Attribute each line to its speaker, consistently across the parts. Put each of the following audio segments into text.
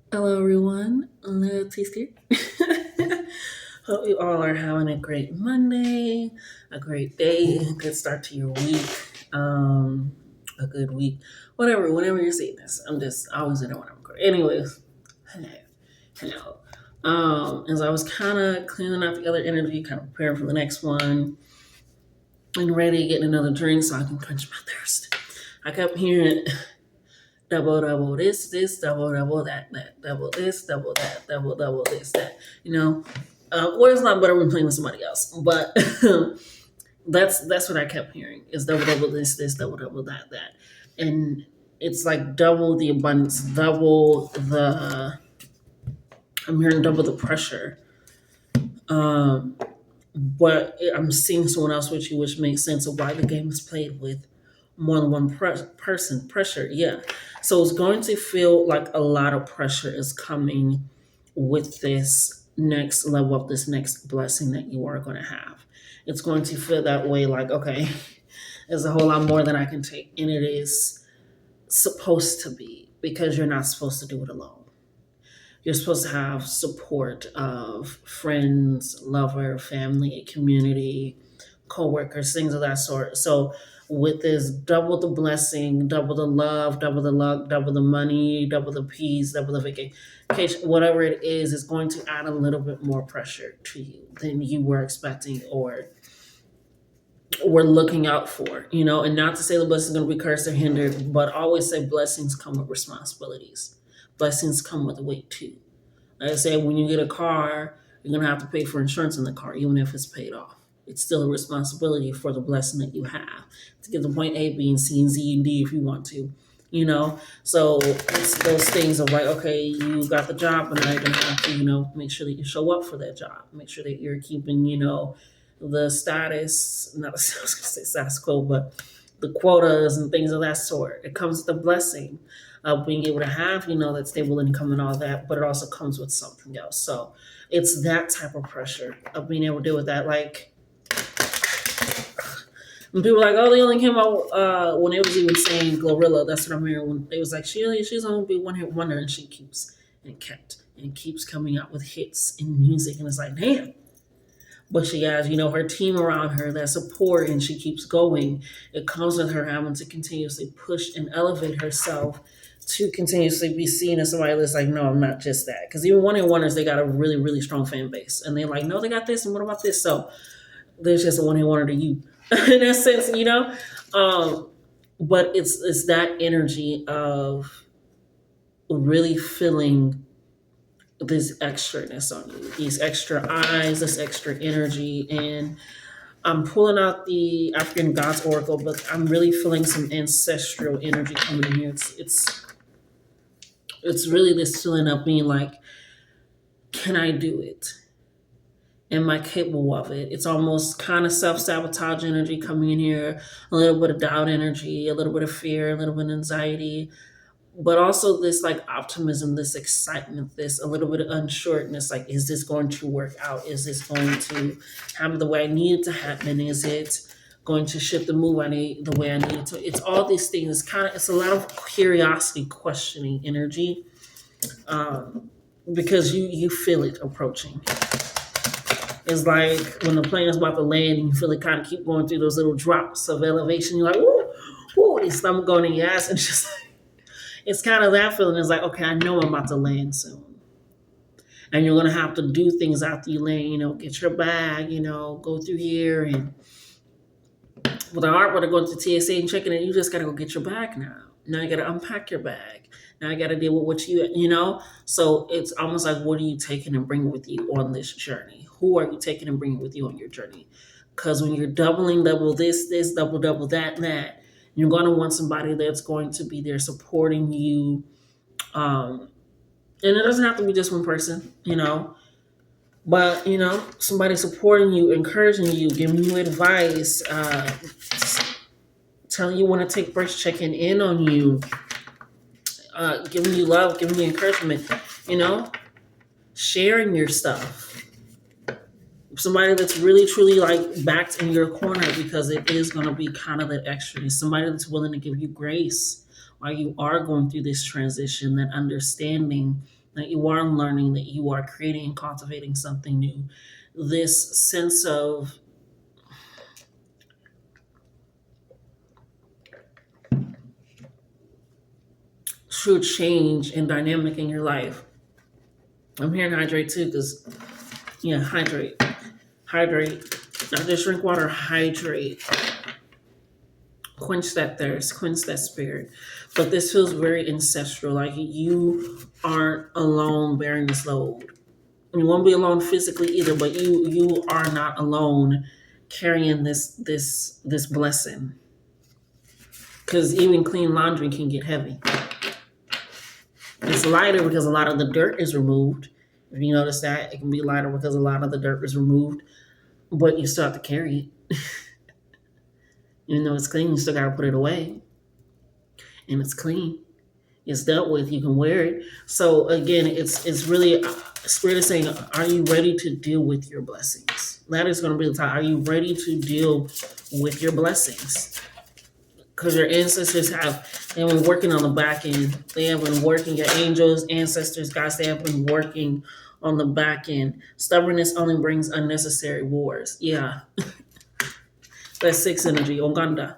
Speaker 1: Hello, everyone. Little Tasty. Hope you all are having a great Monday, a great day, a good start to your week, a good week, whatever. Whenever you're seeing this, I always in it when I'm recording. Anyways, hello, hello. As I was kind of cleaning out the other energy, kind of preparing for the next one, and ready, getting another drink so I can quench my thirst. I kept hearing double double this double that double this double that double this that well, it's not better when playing with somebody else, but that's what I kept hearing is double double this double double that, and it's like double the abundance, double the I'm hearing double the pressure. um but I'm seeing someone else with you, which makes sense of why the game is played with more than one person. Pressure, yeah. So it's going to feel like a lot of pressure is coming with this next level of this next blessing that you are going to have. It's going to feel that way, like, okay, there's a whole lot more than I can take, and it is supposed to be because you're not supposed to do it alone. You're supposed to have support of friends, lover, family, community, co-workers, things of that sort. So with this, double the blessing, double the love, double the luck, double the money, double the peace, double the vacation, whatever it is going to add a little bit more pressure to you than you were expecting or were looking out for, and not to say the blessing is going to be cursed or hindered, but always say blessings come with responsibilities. Blessings come with weight too. Like I said, when you get a car, you're gonna have to pay for insurance in the car, even if it's paid off. It's still a responsibility for the blessing that you have to get to point A, B, and C, and Z, and D if you want to. So it's those things of like, okay, you got the job, but now you're gonna have to, make sure that you show up for that job. Make sure that you're keeping, the status, not I was gonna say status quo, but the quotas and things of that sort. It comes with a blessing of being able to have, that stable income and all that, but it also comes with something else. So it's that type of pressure of being able to deal with that. Like when people are like, oh, they only came out when it was even saying Glorilla. That's what I'm hearing. When they was like, she's only be one hit wonder, and she keeps coming out with hits in music, and it's like, damn. But she has, her team around her that support, and she keeps going. It comes with her having to continuously push and elevate herself to continuously be seen as somebody that's like, no, I'm not just that. Because even one in wonders, they got a really, really strong fan base, and they're like, no, they got this, and what about this? So there's just a one hit wonder to you, in that sense. Um, but it's that energy of really feeling this extraness on you, these extra eyes, this extra energy, and I'm pulling out the African Gods Oracle, but I'm really feeling some ancestral energy coming in here. It's really this feeling of being like, can I do it? Am I capable of it? It's almost kind of self sabotage energy coming in here, a little bit of doubt energy, a little bit of fear, a little bit of anxiety, but also this like optimism, this excitement, this a little bit of unsureness. Like, is this going to work out? Is this going to happen the way I need it to happen? Is it going to shift the move I need the way I need it to? It's all these things. It's a lot of curiosity, questioning energy, because you feel it approaching. It's like when the plane is about to land and you feel it kind of keep going through those little drops of elevation. You're like, woo, woo, your stomach going in your ass, and just it's kind of that feeling. It's like, okay, I know I'm about to land soon. And you're gonna have to do things after you land, get your bag, go through here and with the art, they're going to TSA and checking it, you just gotta go get your bag now. Now you gotta unpack your bag. Now you gotta deal with what So it's almost like, what are you taking and bringing with you on this journey? Who are you taking and bringing with you on your journey? Because when you're doubling, double this, double that, you're gonna want somebody that's going to be there supporting you. And it doesn't have to be just one person. But somebody supporting you, encouraging you, giving you advice, telling you when to take breaks, checking in on you, giving you love, giving you encouragement, you know, sharing your stuff. Somebody that's really truly like backed in your corner, because it is going to be kind of that extra. Somebody that's willing to give you grace while you are going through this transition, that understanding that you are learning, that you are creating and cultivating something new. This sense of true change and dynamic in your life. I'm hearing hydrate too, because yeah, hydrate. Hydrate. Not just drink water, hydrate. Quench that thirst, quench that spirit. But this feels very ancestral, like you aren't alone bearing this load. You won't be alone physically either, but you are not alone carrying this blessing. Because even clean laundry can get heavy. It's lighter because a lot of the dirt is removed. If you notice that, it can be lighter because a lot of the dirt is removed, but you still have to carry it. Even though it's clean, you still got to put it away. And it's clean. It's dealt with. You can wear it. So again, it's really, Spirit is saying, are you ready to deal with your blessings? That is going to be the time. Are you ready to deal with your blessings? Because your ancestors they've been working on the back end. They have been working, your angels, ancestors, guys, they have been working on the back end. Stubbornness only brings unnecessary wars. Yeah. That's 6 energy, Uganda.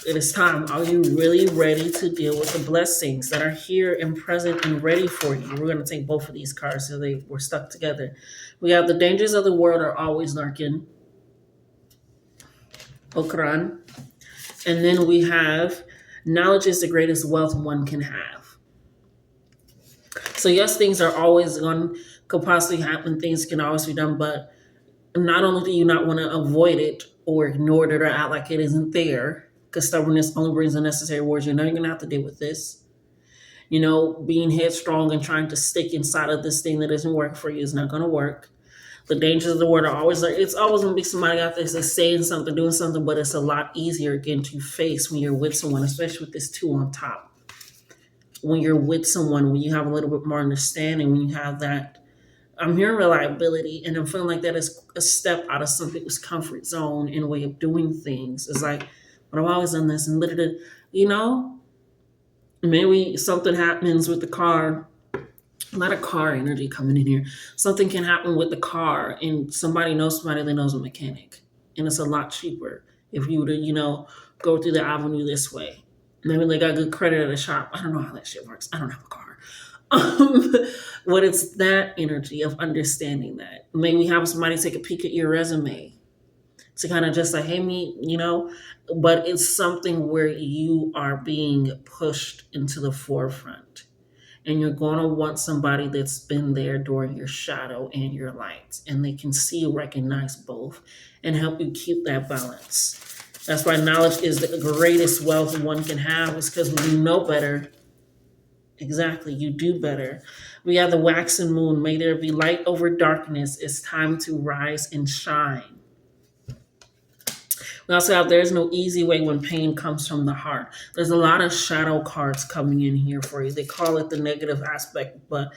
Speaker 1: It is time. Are you really ready to deal with the blessings that are here and present and ready for you? We're going to take both of these cards so they were stuck together. We have the dangers of the world are always lurking. Okran. And then we have knowledge is the greatest wealth one can have. So yes, things are always could possibly happen. Things can always be done, but not only do you not want to avoid it or ignore it or act like it isn't there, because stubbornness only brings unnecessary words. You know you're going to have to deal with this. You know, being headstrong and trying to stick inside of this thing that isn't working for you is not going to work. The dangers of the word are always like, it's always going to be somebody out there that's saying something, doing something, but it's a lot easier, again, to face when you're with someone, especially with this 2 on top. When you're with someone, when you have a little bit more understanding, when you have that, I'm hearing reliability, and I'm feeling like that is a step out of some people's comfort zone in a way of doing things. It's like, but I've always done this, and literally, you know, maybe something happens with the car. A lot of car energy coming in here. Something can happen with the car, and somebody knows somebody that knows a mechanic, and it's a lot cheaper if you were to, you know, go through the avenue this way. Maybe they got good credit at a shop. I don't know how that shit works. I don't have a car. But it's that energy of understanding that. Maybe have somebody take a peek at your resume to kind of just like, hey, me, you know, but it's something where you are being pushed into the forefront. And you're going to want somebody that's been there during your shadow and your light. And they can see, recognize both, and help you keep that balance. That's why knowledge is the greatest wealth one can have, is because when you know better, exactly, you do better. We have the waxing moon. May there be light over darkness. It's time to rise and shine. We also have there's no easy way when pain comes from the heart. There's a lot of shadow cards coming in here for you. They call it the negative aspect, but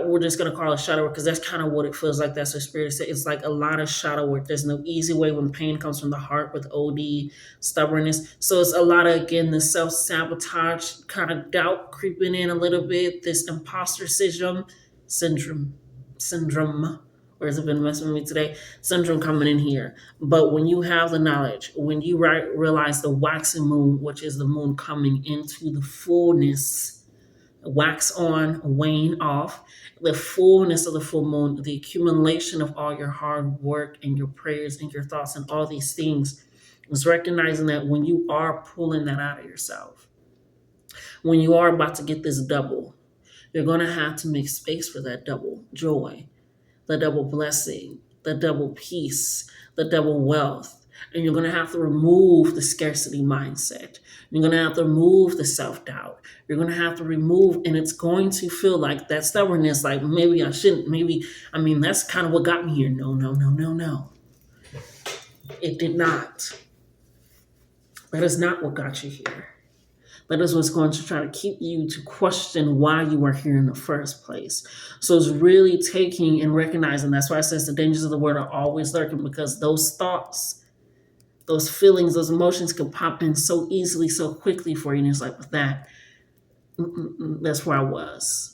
Speaker 1: we're just going to call it shadow work because that's kind of what it feels like. That's what Spirit said. It's like a lot of shadow work. There's no easy way when pain comes from the heart with OD, stubbornness. So it's a lot of, again, the self-sabotage, kind of doubt creeping in a little bit, this imposter syndrome, or has it been messing with me today? Syndrome coming in here. But when you have the knowledge, when you realize the waxing moon, which is the moon coming into the fullness, wax on, wane off, the fullness of the full moon, the accumulation of all your hard work and your prayers and your thoughts and all these things, is recognizing that when you are pulling that out of yourself, when you are about to get this double, you're going to have to make space for that double joy, the double blessing, the double peace, the double wealth. And you're going to have to remove the scarcity mindset. You're going to have to remove the self-doubt. You're going to have to remove, and it's going to feel like that stubbornness, like maybe I shouldn't, that's kind of what got me here. No. It did not. That is not what got you here. That is what's going to try to keep you to question why you are here in the first place. So it's really taking and recognizing. That's why it says the dangers of the word are always lurking, because those thoughts, those feelings, those emotions can pop in so easily, so quickly for you. And it's like with that, That's where I was.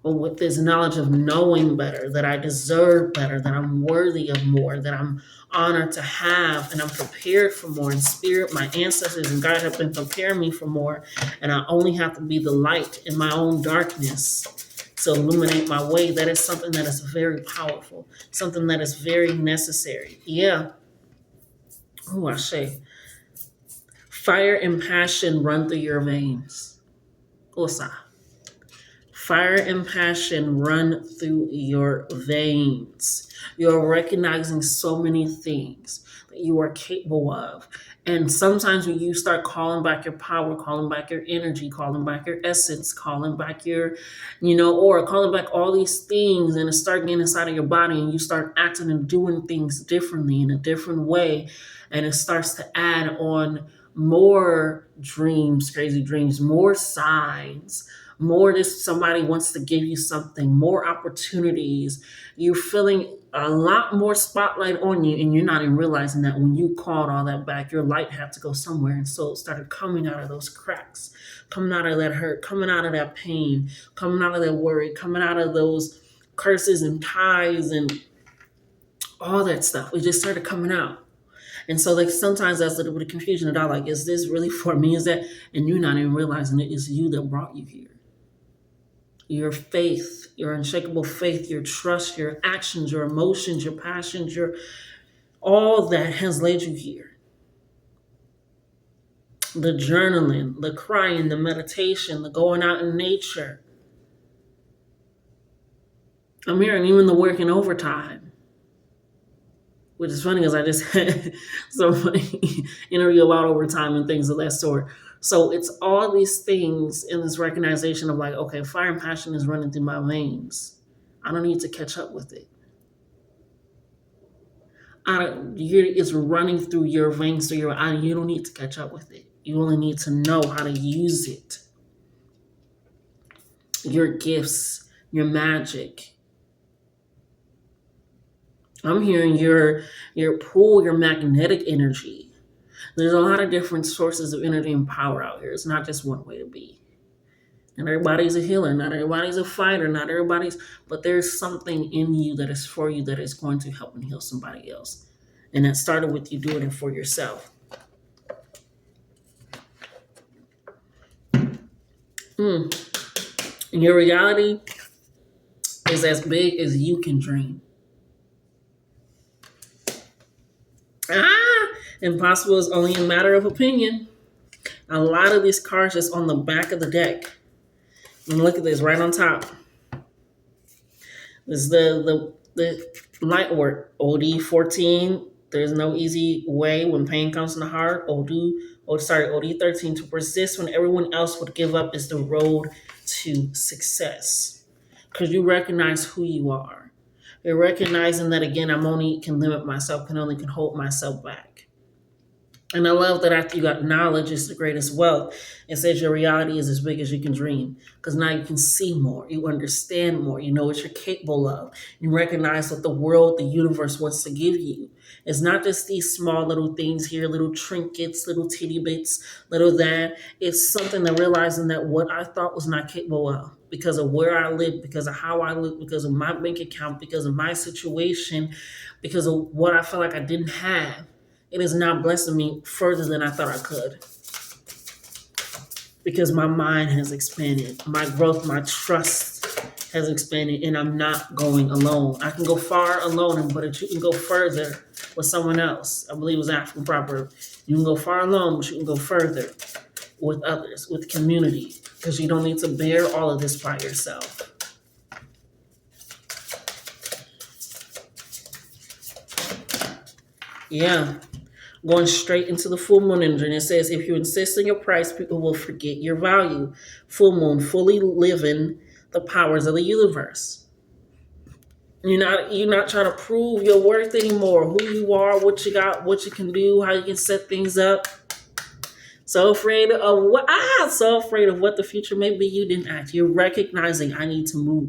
Speaker 1: But with this knowledge of knowing better, that I deserve better, that I'm worthy of more, that I'm honored to have, and I'm prepared for more. In spirit, my ancestors and God have been preparing me for more, and I only have to be the light in my own darkness to illuminate my way. That is something that is very powerful, something that is very necessary. Yeah. Oh, I say, fire and passion run through your veins. Osa. Fire and passion run through your veins. You're recognizing so many things that you are capable of. And sometimes when you start calling back your power, calling back your energy, calling back your essence, calling back your, or calling back all these things, and it start getting inside of your body, and you start acting and doing things differently in a different way, and it starts to add on more dreams, crazy dreams, more signs, more this somebody wants to give you something, more opportunities. You're feeling a lot more spotlight on you, and you're not even realizing that when you called all that back, your light had to go somewhere. And so it started coming out of those cracks, coming out of that hurt, coming out of that pain, coming out of that worry, coming out of those curses and ties and all that stuff. It just started coming out. And so like sometimes that's a little bit of confusion about like, is this really for me? Is that, and you're not even realizing it is you that brought you here. Your faith, your unshakable faith, your trust, your actions, your emotions, your passions, your all that has led you here. The journaling, the crying, the meditation, the going out in nature. I'm hearing even the working overtime, which is funny because I just had somebody interview about overtime and things of that sort. So it's all these things in this recognition of like, okay, fire and passion is running through my veins. I don't need to catch up with it. It's running through your veins, so you don't need to catch up with it. You only need to know how to use it. Your gifts, your magic. I'm hearing your pull, your magnetic energy. There's a lot of different sources of energy and power out here. It's not just one way to be. Not everybody's a healer. Not everybody's a fighter. But there's something in you that is for you that is going to help and heal somebody else. And that started with you doing it for yourself. And your reality is as big as you can dream. Impossible is only a matter of opinion. A lot of these cards just on the back of the deck. And look at this right on top. This is the light work. OD 14. There's no easy way when pain comes from the heart. OD 13. To persist when everyone else would give up is the road to success. Because you recognize who you are. You're recognizing that again, can only hold myself back. And I love that after you got knowledge is the greatest wealth. It says your reality is as big as you can dream. Because now you can see more. You understand more. You know what you're capable of. You recognize what the world, the universe wants to give you. It's not just these small little things here, little trinkets, little titty bits, little that. It's something that realizing that what I thought was not capable of, because of where I live, because of how I look, because of my bank account, because of my situation, because of what I felt like I didn't have. It is now blessing me further than I thought I could. Because my mind has expanded. My growth, my trust has expanded, and I'm not going alone. I can go far alone, but you can go further with someone else. I believe it was an African proverb. You can go far alone, but you can go further with others, with community, because you don't need to bear all of this by yourself. Yeah. Going straight into the full moon energy. And it says, if you insist on your price, people will forget your value. Full moon, fully living the powers of the universe. You're not trying to prove your worth anymore, who you are, what you got, what you can do, how you can set things up. So afraid of what the future may be, you didn't act. You're recognizing I need to move.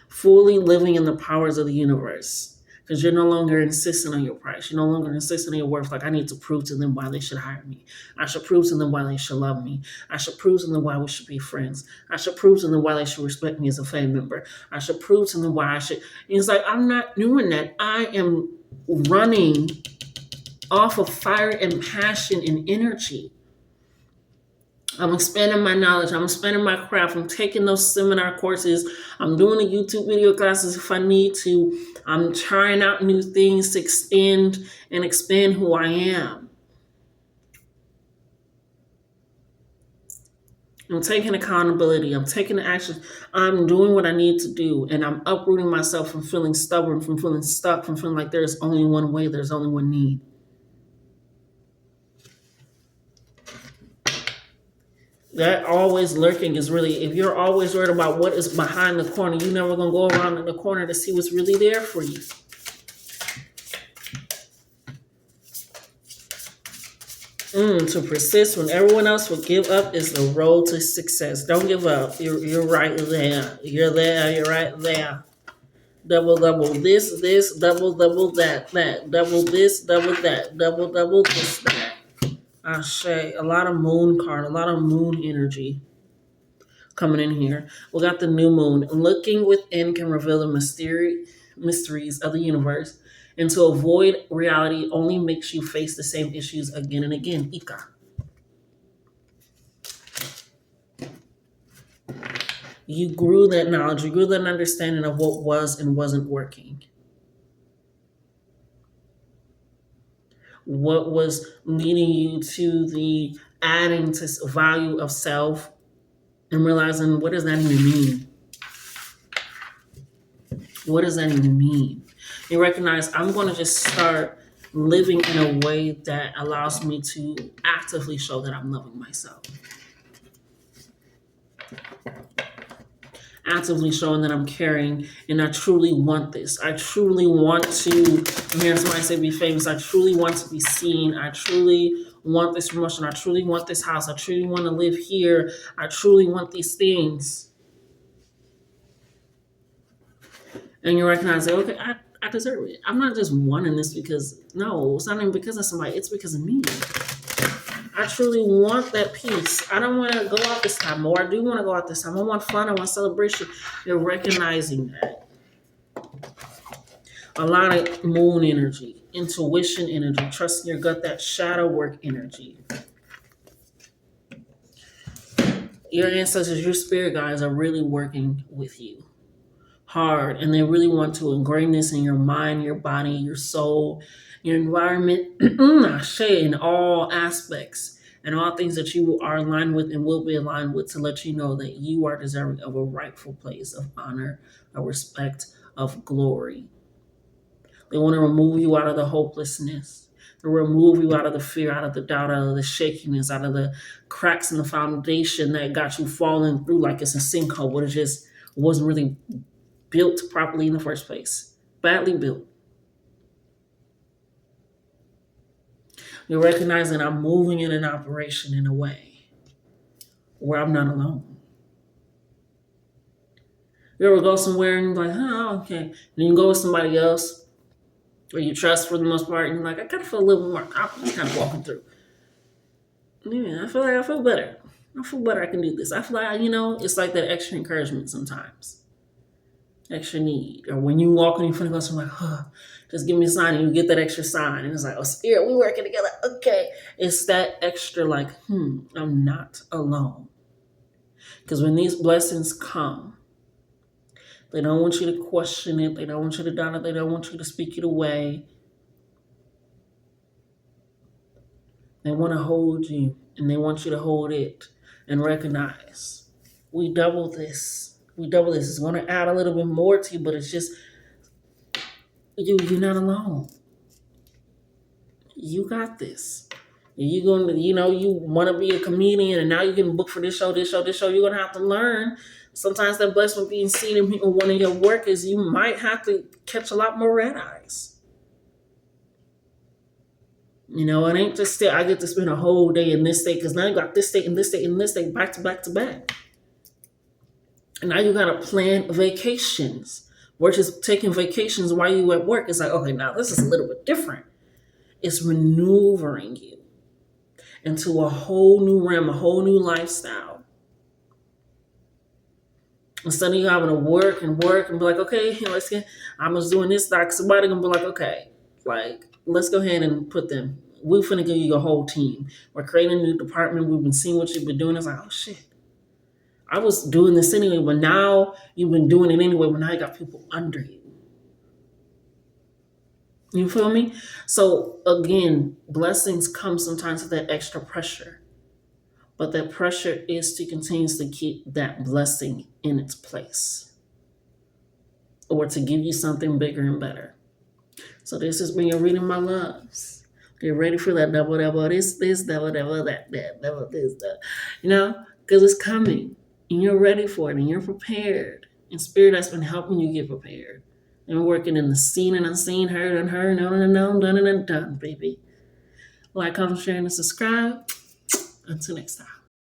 Speaker 1: Fully living in the powers of the universe. because you're no longer insisting on your price. You're no longer insisting on your worth. Like, I need to prove to them why they should hire me. I should prove to them why they should love me. I should prove to them why we should be friends. I should prove to them why they should respect me as a family member. I should prove to them why I should. It's like, I'm not doing that. I am running off of fire and passion and energy. I'm expanding my knowledge. I'm expanding my craft. I'm taking those seminar courses. I'm doing the YouTube video classes if I need to. I'm trying out new things to extend and expand who I am. I'm taking accountability. I'm taking the action. I'm doing what I need to do. And I'm uprooting myself from feeling stubborn, from feeling stuck, from feeling like there's only one way, there's only one need. That always lurking is really, if you're always worried about what is behind the corner, you're never going to go around in the corner to see what's really there for you. To persist when everyone else will give up is the road to success. Don't give up. You're right there. You're there. You're right there. Double this, double that. Double this, double that. Double this, that. Ashe. A lot of moon card, a lot of moon energy coming in here. We got the new moon. Looking within can reveal the mysteries of the universe. And to avoid reality only makes you face the same issues again and again. Ika. You grew that knowledge. You grew that understanding of what was and wasn't working. What was leading you to the adding to value of self and realizing, what does that even mean? What does that even mean? You recognize, I'm going to just start living in a way that allows me to actively show that I'm loving myself. Actively showing that I'm caring and I truly want this. I truly want to, I'm hearing somebody say be famous. I truly want to be seen. I truly want this promotion. I truly want this house. I truly want to live here. I truly want these things. And you recognize that, okay, I deserve it. I'm not just wanting this because, no, it's not even because of somebody. It's because of me. I truly want that peace. I don't want to go out this time, or I do want to go out this time. I want fun. I want celebration. You're recognizing that. A lot of moon energy, intuition energy, trusting your gut, that shadow work energy. Your ancestors, your spirit guides are really working with you hard, and they really want to ingrain this in your mind, your body, your soul, your environment, in all aspects and all things that you are aligned with and will be aligned with, to let you know that you are deserving of a rightful place of honor, of respect, of glory. They want to remove you out of the hopelessness. They remove you out of the fear, out of the doubt, out of the shakiness, out of the cracks in the foundation that got you falling through like it's a sinkhole, but it just wasn't really built properly in the first place. Badly built. You're recognizing I'm moving in an operation in a way where I'm not alone. You ever go somewhere and you're like, oh, okay. And then you go with somebody else or you trust for the most part, and you're like, I kind of feel a little more confident kind of walking through. Yeah, I feel better. I feel better I can do this. I feel like, it's like that extra encouragement sometimes. Extra need. Or when you walk and you finna go somewhere, like, just give me a sign, and you get that extra sign. And it's like, oh, spirit, we working together. Okay. It's that extra like, I'm not alone. Because when these blessings come, they don't want you to question it. They don't want you to doubt it. They don't want you to speak it away. They want to hold you, and they want you to hold it and recognize, we double this. It's going to add a little bit more to you, but it's just, you're not alone. You got this. You're going to, you want to be a comedian, and now you can book for this show. You're going to have to learn. Sometimes that blessing being seen in one of your work is you might have to catch a lot more red eyes. It ain't just still, I get to spend a whole day in this state, because now you got this state and this state and this state back to back to back. And now you got to plan vacations versus taking vacations while you at work. It's like, okay, now this is a little bit different. It's maneuvering you into a whole new realm, a whole new lifestyle. Instead of you having to work and be like, okay, let's get, I'm just doing this, like somebody gonna be like, okay, like let's go ahead and put them. We're finna give you a whole team. We're creating a new department. We've been seeing what you've been doing. It's like, oh shit, I was doing this anyway, but now you've been doing it anyway. But now you got people under you. You feel me? So again, blessings come sometimes with that extra pressure. But that pressure is to continuously keep that blessing in its place or to give you something bigger and better. So this has been your reading, my loves. Get ready for that double, this, double, that, double, this, that. You know, because it's coming and you're ready for it and you're prepared. And Spirit has been helping you get prepared. And we're working in the seen and unseen, heard and heard, known and unknown, done and undone, baby. Like, comment, share, and subscribe. Until next time.